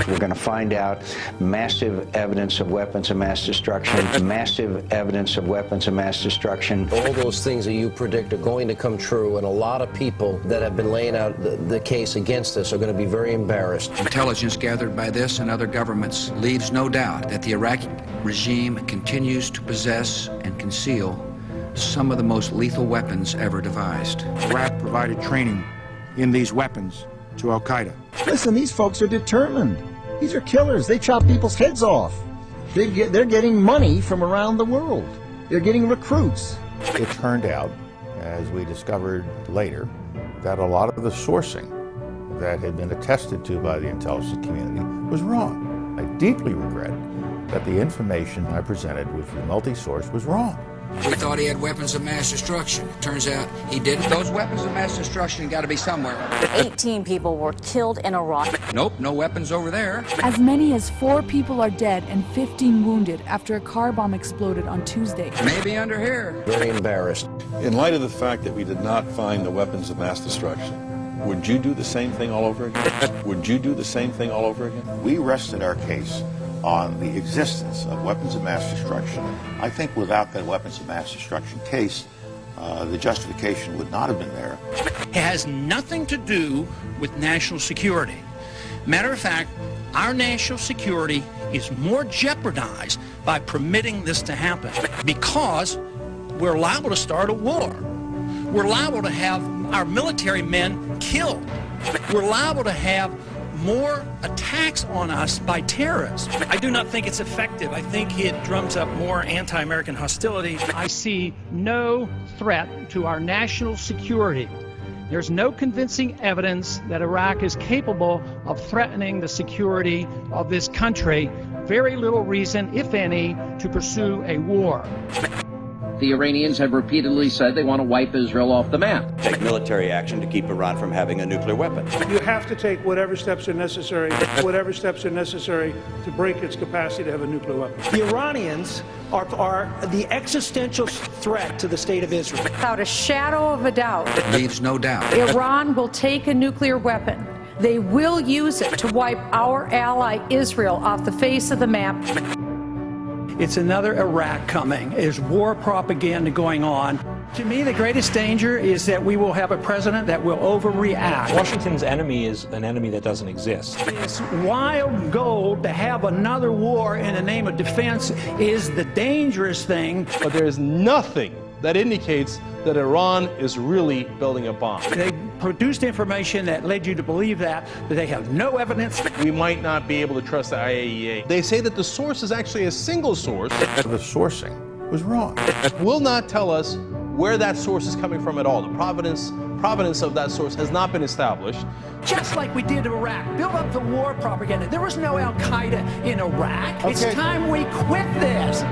We're going to find out massive evidence of weapons of mass destruction, massive evidence of weapons of mass destruction. All those things that you predict are going to come true, and a lot of people that have been laying out the case against this are going to be very embarrassed. Intelligence gathered by this and other governments leaves no doubt that the Iraqi regime continues to possess and conceal some of the most lethal weapons ever devised. Iraq provided training in these weapons to Al-Qaeda. Listen, these folks are determined. These are killers. They chop people's heads off. They're getting money from around the world. They're getting recruits. It turned out, as we discovered later, that a lot of the sourcing that had been attested to by the intelligence community was wrong. I deeply regret that the information I presented with the multi-source was wrong. We thought he had weapons of mass destruction. Turns out he didn't. Those weapons of mass destruction got to be somewhere. 18 people were killed in Iraq. Nope, no weapons over there. As many as 4 people are dead and 15 wounded after a car bomb exploded on Tuesday. Maybe under here. Very embarrassed. In light of the fact that we did not find the weapons of mass destruction, would you do the same thing all over again? Would you do the same thing all over again? We rested our case on the existence of weapons of mass destruction. I think without that weapons of mass destruction case, the justification would not have been there. It has nothing to do with national security. Matter of fact, our national security is more jeopardized by permitting this to happen because we're liable to start a war. We're liable to have our military men killed. We're liable to have more attacks on us by terrorists. I do not think it's effective. I think it drums up more anti-American hostility. I see no threat to our national security. There's no convincing evidence that Iraq is capable of threatening the security of this country. Very little reason, if any, to pursue a war. The Iranians have repeatedly said they want to wipe Israel off the map. Take military action to keep Iran from having a nuclear weapon. You have to take whatever steps are necessary to break its capacity to have a nuclear weapon. The Iranians are the existential threat to the state of Israel. Without a shadow of a doubt. Leaves no doubt. Iran will take a nuclear weapon. They will use it to wipe our ally Israel off the face of the map. It's another Iraq coming. There's war propaganda going on. To me, the greatest danger is that we will have a president that will overreact. Washington's enemy is an enemy that doesn't exist. This wild goal to have another war in the name of defense is the dangerous thing. But there is nothing that indicates that Iran is really building a bomb. They produced information that led you to believe that, but they have no evidence. We might not be able to trust the IAEA. They say that the source is actually a single source. The sourcing was wrong. Will not tell us where that source is coming from at all. The provenance of that source has not been established. Just like we did in Iraq, build up the war propaganda. There was no Al-Qaeda in Iraq. Okay. It's time we quit this.